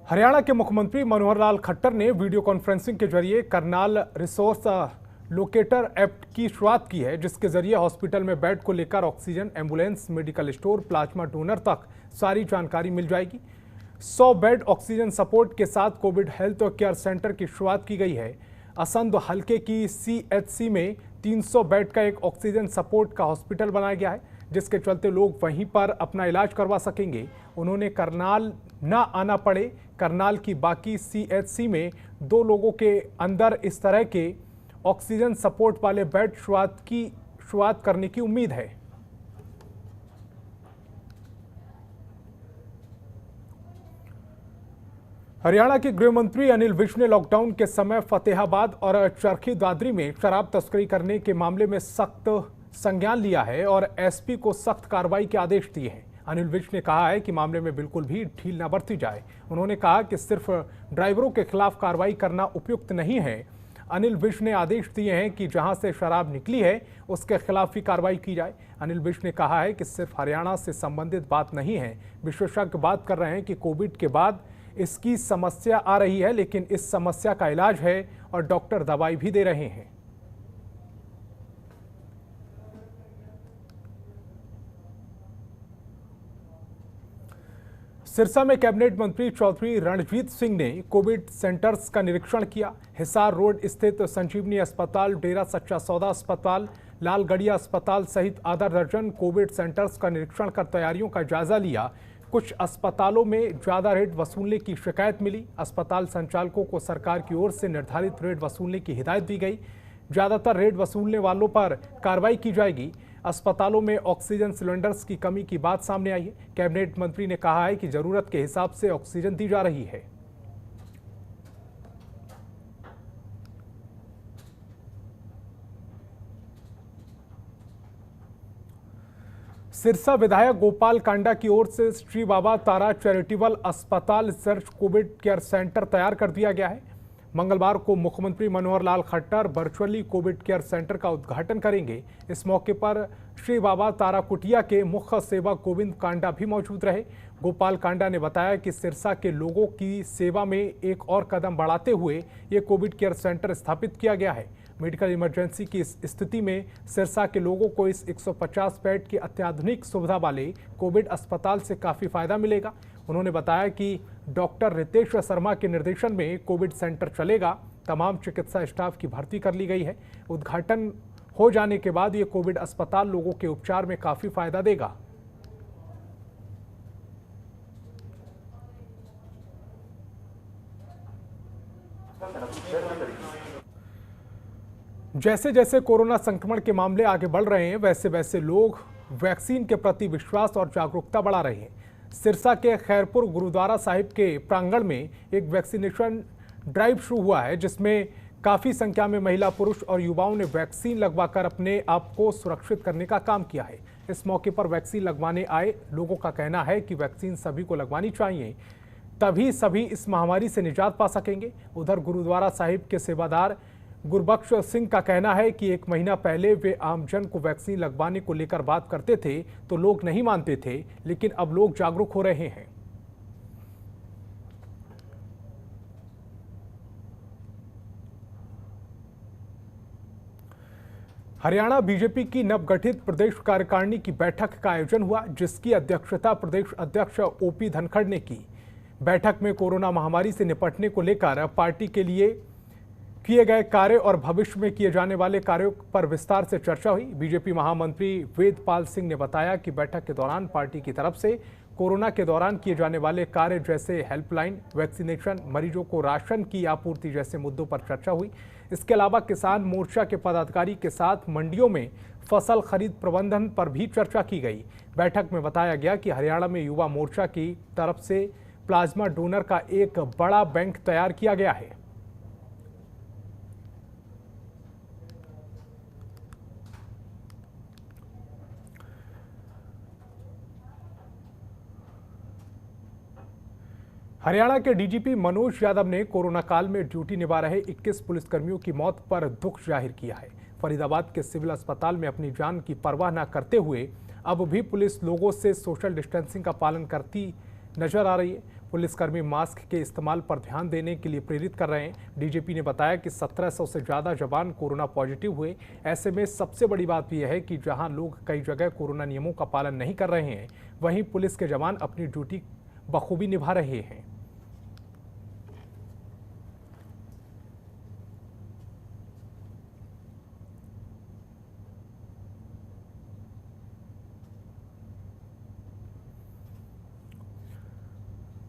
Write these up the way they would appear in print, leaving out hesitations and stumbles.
हरियाणा के मुख्यमंत्री मनोहर लाल खट्टर ने वीडियो कॉन्फ्रेंसिंग के जरिए करनाल रिसोर्स लोकेटर ऐप की शुरुआत की है, जिसके जरिए हॉस्पिटल में बेड को लेकर oxygen, ambulance, medical store, plasma donor तक सारी जानकारी मिल जाएगी। 100 बेड ऑक्सीजन सपोर्ट के साथ कोविड हेल्थ केयर सेंटर की शुरुआत की गई है। असंध हल्के की CHC में 300 बेड का एक ऑक्सीजन सपोर्ट का हॉस्पिटल बनाया गया है, जिसके चलते लोग वहीं पर अपना इलाज करवा सकेंगे। उन्होंने करनाल ना आना पड़े। करनाल की बाकी CHC में 2 लोगों के अंदर इस तरह के ऑक्सीजन सपोर्ट वाले बेड शुरुआत करने की उम्मीद है। हरियाणा के गृह मंत्री अनिल विज ने लॉकडाउन के समय फतेहाबाद और चरखी दादरी में शराब तस्करी करने के मामले में सख्त संज्ञान लिया है और SP को सख्त कार्रवाई के आदेश दिए हैं। अनिल विज ने कहा है कि मामले में बिल्कुल भी ढील न बरती जाए। उन्होंने कहा कि सिर्फ ड्राइवरों के खिलाफ कार्रवाई करना उपयुक्त नहीं है। अनिल विज ने आदेश दिए हैं कि जहां से शराब निकली है उसके खिलाफ भी कार्रवाई की जाए। अनिल विज ने कहा है कि सिर्फ हरियाणा से संबंधित बात नहीं है। विशेषज्ञ बात कर रहे हैं कि कोविड के बाद इसकी समस्या आ रही है, लेकिन इस समस्या का इलाज है और डॉक्टर दवाई भी दे रहे हैं। सिरसा में कैबिनेट मंत्री चौधरी रणजीत सिंह ने कोविड सेंटर्स का निरीक्षण किया। हिसार रोड स्थित संजीवनी अस्पताल, डेरा सच्चा सौदा अस्पताल, लालगढ़िया अस्पताल सहित आधा दर्जन कोविड सेंटर्स का निरीक्षण कर तैयारियों का जायजा लिया। कुछ अस्पतालों में ज्यादा रेट वसूलने की शिकायत मिली। अस्पताल संचालकों को सरकार की ओर से निर्धारित रेट वसूलने की हिदायत दी गई। ज्यादातर रेट वसूलने वालों पर कार्रवाई की जाएगी। अस्पतालों में ऑक्सीजन सिलेंडर्स की कमी की बात सामने आई है। कैबिनेट मंत्री ने कहा है कि जरूरत के हिसाब से ऑक्सीजन दी जा रही है। सिरसा विधायक गोपाल कांडा की ओर से श्री बाबा तारा चैरिटेबल अस्पताल रिसर्च कोविड केयर सेंटर तैयार कर दिया गया है। मंगलवार को मुख्यमंत्री Manohar Lal Khattar virtually Covid care centre का उद्घाटन करेंगे। इस मौके पर श्री बाबा तारा कुटिया के मुख्य सेवक गोविंद कांडा भी मौजूद रहे। गोपाल कांडा ने बताया कि सिरसा के लोगों की सेवा में एक और कदम बढ़ाते हुए ये कोविड केयर सेंटर स्थापित किया गया है। मेडिकल इमरजेंसी की इस स्थिति में सिरसा के लोगों को इस 150 बेड के अत्याधुनिक सुविधा वाले कोविड अस्पताल से काफ़ी फायदा मिलेगा। उन्होंने बताया कि डॉक्टर रितेश शर्मा के निर्देशन में कोविड सेंटर चलेगा। तमाम चिकित्सा स्टाफ की भर्ती कर ली गई है। उद्घाटन हो जाने के बाद ये कोविड अस्पताल लोगों के उपचार में काफ़ी फायदा देगा। जैसे जैसे कोरोना संक्रमण के मामले आगे बढ़ रहे हैं, वैसे वैसे लोग वैक्सीन के प्रति विश्वास और जागरूकता बढ़ा रहे हैं। सिरसा के खैरपुर गुरुद्वारा साहिब के प्रांगण में एक वैक्सीनेशन ड्राइव शुरू हुआ है, जिसमें काफ़ी संख्या में महिला, पुरुष और युवाओं ने वैक्सीन लगवाकर अपने आप को सुरक्षित करने का काम किया है। इस मौके पर वैक्सीन लगवाने आए लोगों का कहना है कि वैक्सीन सभी को लगवानी चाहिए, तभी सभी इस महामारी से निजात पा सकेंगे। उधर गुरुद्वारा साहिब के सेवादार गुरबख्श सिंह का कहना है कि 1 महीना पहले वे आमजन को वैक्सीन लगवाने को लेकर बात करते थे तो लोग नहीं मानते थे, लेकिन अब लोग जागरूक हो रहे हैं। हरियाणा बीजेपी की नवगठित प्रदेश कार्यकारिणी की बैठक का आयोजन हुआ, जिसकी अध्यक्षता प्रदेश अध्यक्ष OP धनखड़ ने की। बैठक में कोरोना महामारी से निपटने को लेकर पार्टी के लिए किए गए कार्य और भविष्य में किए जाने वाले कार्यों पर विस्तार से चर्चा हुई। बीजेपी महामंत्री वेदपाल सिंह ने बताया कि बैठक के दौरान पार्टी की तरफ से कोरोना के दौरान किए जाने वाले कार्य जैसे हेल्पलाइन, वैक्सीनेशन, मरीजों को राशन की आपूर्ति जैसे मुद्दों पर चर्चा हुई। इसके अलावा किसान मोर्चा के पदाधिकारी के साथ मंडियों में फसल खरीद प्रबंधन पर भी चर्चा की गई। बैठक में बताया गया कि हरियाणा में युवा मोर्चा की तरफ से प्लाज्मा डोनर का एक बड़ा बैंक तैयार किया गया है। हरियाणा के DGP मनोज यादव ने कोरोना काल में ड्यूटी निभा रहे 21 पुलिसकर्मियों की मौत पर दुख जाहिर किया है। फरीदाबाद के सिविल अस्पताल में अपनी जान की परवाह न करते हुए अब भी पुलिस लोगों से सोशल डिस्टेंसिंग का पालन करती नजर आ रही है। पुलिसकर्मी मास्क के इस्तेमाल पर ध्यान देने के लिए प्रेरित कर रहे हैं। डीजीपी ने बताया कि 1700 से ज़्यादा जवान कोरोना पॉजिटिव हुए। ऐसे में सबसे बड़ी बात यह है कि जहां लोग कई जगह कोरोना नियमों का पालन नहीं कर रहे हैं, वहीं पुलिस के जवान अपनी ड्यूटी बखूबी निभा रहे हैं।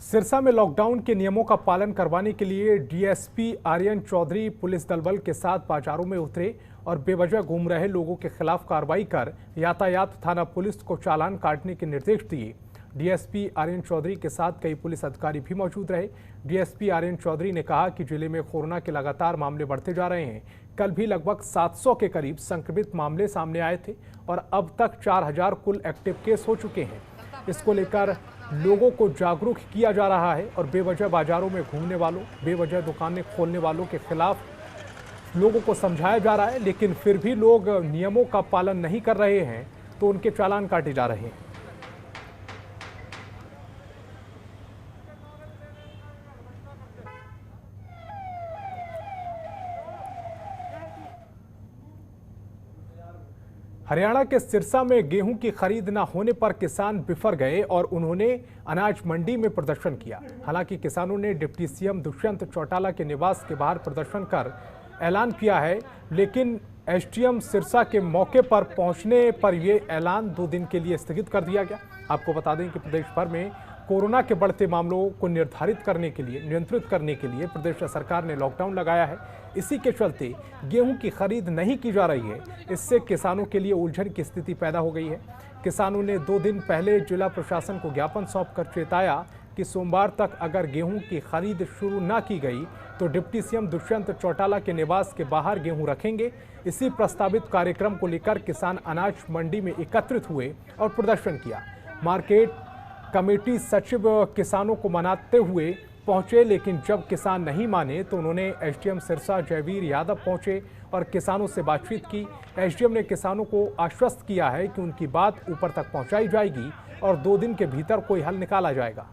सिरसा में लॉकडाउन के नियमों का पालन करवाने के लिए डीएसपी आर्यन चौधरी पुलिस दलबल के साथ बाजारों में उतरे और बेवजह घूम रहे लोगों के खिलाफ कार्रवाई कर यातायात थाना पुलिस को चालान काटने के निर्देश दिए। डीएसपी आर्यन चौधरी के साथ कई पुलिस अधिकारी भी मौजूद रहे। डीएसपी आर्यन चौधरी ने कहा कि जिले में कोरोना के लगातार मामले बढ़ते जा रहे हैं। कल भी लगभग 700 के करीब संक्रमित मामले सामने आए थे और अब तक 4000 कुल एक्टिव केस हो चुके हैं। इसको लेकर लोगों को जागरूक किया जा रहा है और बेवजह बाजारों में घूमने वालों, बेवजह दुकानें खोलने वालों के खिलाफ लोगों को समझाया जा रहा है, लेकिन फिर भी लोग नियमों का पालन नहीं कर रहे हैं तो उनके चालान काटे जा रहे हैं। हरियाणा के सिरसा में गेहूं की खरीद न होने पर किसान बिफर गए और उन्होंने अनाज मंडी में प्रदर्शन किया। हालांकि किसानों ने डिप्टी सीएम दुष्यंत चौटाला के निवास के बाहर प्रदर्शन कर ऐलान किया है, लेकिन एसडीएम सिरसा के मौके पर पहुंचने पर यह ऐलान 2 दिन के लिए स्थगित कर दिया गया। आपको बता दें कि प्रदेश भर में कोरोना के बढ़ते मामलों को नियंत्रित करने के लिए प्रदेश सरकार ने लॉकडाउन लगाया है। इसी के चलते गेहूं की खरीद नहीं की जा रही है। इससे किसानों के लिए उलझन की स्थिति पैदा हो गई है। किसानों ने 2 दिन पहले जिला प्रशासन को ज्ञापन सौंपकर चेताया कि सोमवार तक अगर गेहूं की खरीद शुरू न की गई तो डिप्टी सीएम दुष्यंत चौटाला के निवास के बाहर गेहूं रखेंगे। इसी प्रस्तावित कार्यक्रम को लेकर किसान अनाज मंडी में एकत्रित हुए और प्रदर्शन किया। मार्केट कमेटी सचिव किसानों को मनाते हुए पहुंचे, लेकिन जब किसान नहीं माने तो उन्होंने एसडीएम सिरसा जयवीर यादव पहुंचे और किसानों से बातचीत की। एसडीएम ने किसानों को आश्वस्त किया है कि उनकी बात ऊपर तक पहुंचाई जाएगी और 2 दिन के भीतर कोई हल निकाला जाएगा।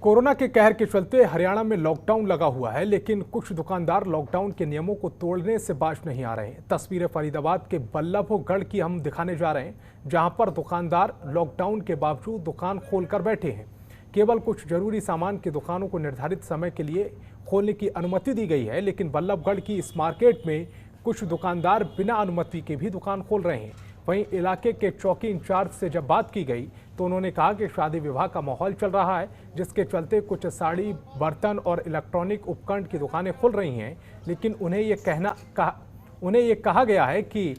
कोरोना के कहर के चलते हरियाणा में लॉकडाउन लगा हुआ है, लेकिन कुछ दुकानदार लॉकडाउन के नियमों को तोड़ने से बाज नहीं आ रहे हैं। तस्वीरें फरीदाबाद के बल्लभगढ़ की हम दिखाने जा रहे हैं, जहां पर दुकानदार लॉकडाउन के बावजूद दुकान खोलकर बैठे हैं। केवल कुछ जरूरी सामान की दुकानों को निर्धारित समय के लिए खोलने की अनुमति दी गई है, लेकिन बल्लभगढ़ की इस मार्केट में कुछ दुकानदार बिना अनुमति के भी दुकान खोल रहे हैं। वहीं इलाके के चौकी इंचार्ज से जब बात की गई तो उन्होंने कहा कि शादी विवाह का माहौल चल रहा है, जिसके चलते कुछ साड़ी, बर्तन और इलेक्ट्रॉनिक उपकरण की दुकानें खुल रही हैं, लेकिन उन्हें ये कहा गया है कि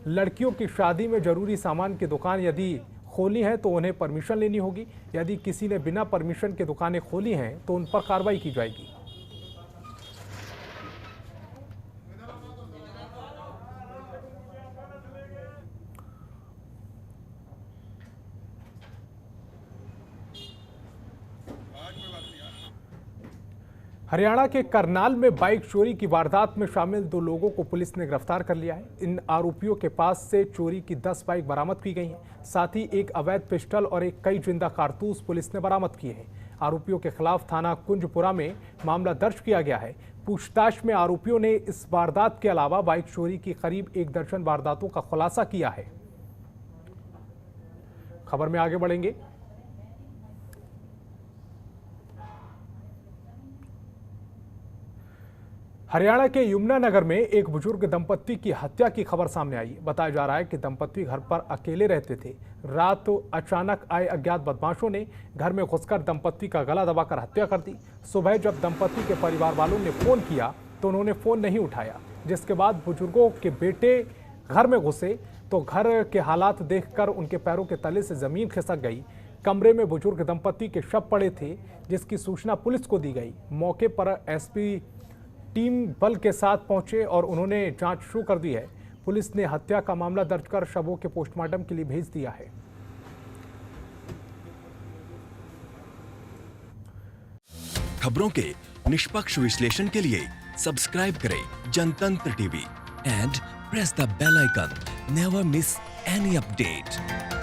लड़कियों की शादी में जरूरी सामान की दुकान यदि खोली है तो उन्हें परमिशन लेनी होगी। यदि किसी ने बिना परमिशन के दुकानें खोली हैं तो उन पर कार्रवाई की जाएगी। हरियाणा के करनाल में बाइक चोरी की वारदात में शामिल 2 लोगों को पुलिस ने गिरफ्तार कर लिया है। इन आरोपियों के पास से चोरी की 10 बाइक बरामद की गई हैं। साथ ही एक अवैध पिस्टल और कई जिंदा कारतूस पुलिस ने बरामद किए हैं। आरोपियों के खिलाफ थाना कुंजपुरा में मामला दर्ज किया गया है। पूछताछ में आरोपियों ने इस वारदात के अलावा बाइक चोरी की करीब 1 दर्जन वारदातों का खुलासा किया है। खबर में आगे बढ़ेंगे। हरियाणा के यमुनानगर में एक बुजुर्ग दंपत्ति की हत्या की खबर सामने आई। बताया जा रहा है कि दंपत्ति घर पर अकेले रहते थे। रात अचानक आए अज्ञात बदमाशों ने घर में घुसकर दंपत्ति का गला दबाकर हत्या कर दी। सुबह जब दंपत्ति के परिवार वालों ने फोन किया तो उन्होंने फोन नहीं उठाया, जिसके बाद बुजुर्गों के बेटे घर में घुसे तो घर के हालात देखकर उनके पैरों के तले से जमीन खिसक गई। कमरे में बुजुर्ग दंपत्ति के शव पड़े थे, जिसकी सूचना पुलिस को दी गई। मौके पर एसपी टीम बल के साथ पहुंचे और उन्होंने जांच शुरू कर दी है। पुलिस ने हत्या का मामला दर्ज कर शवों के पोस्टमार्टम के लिए भेज दिया है। खबरों के निष्पक्ष विश्लेषण के लिए सब्सक्राइब करें जनतंत्र TV and press the bell icon. Never miss any update.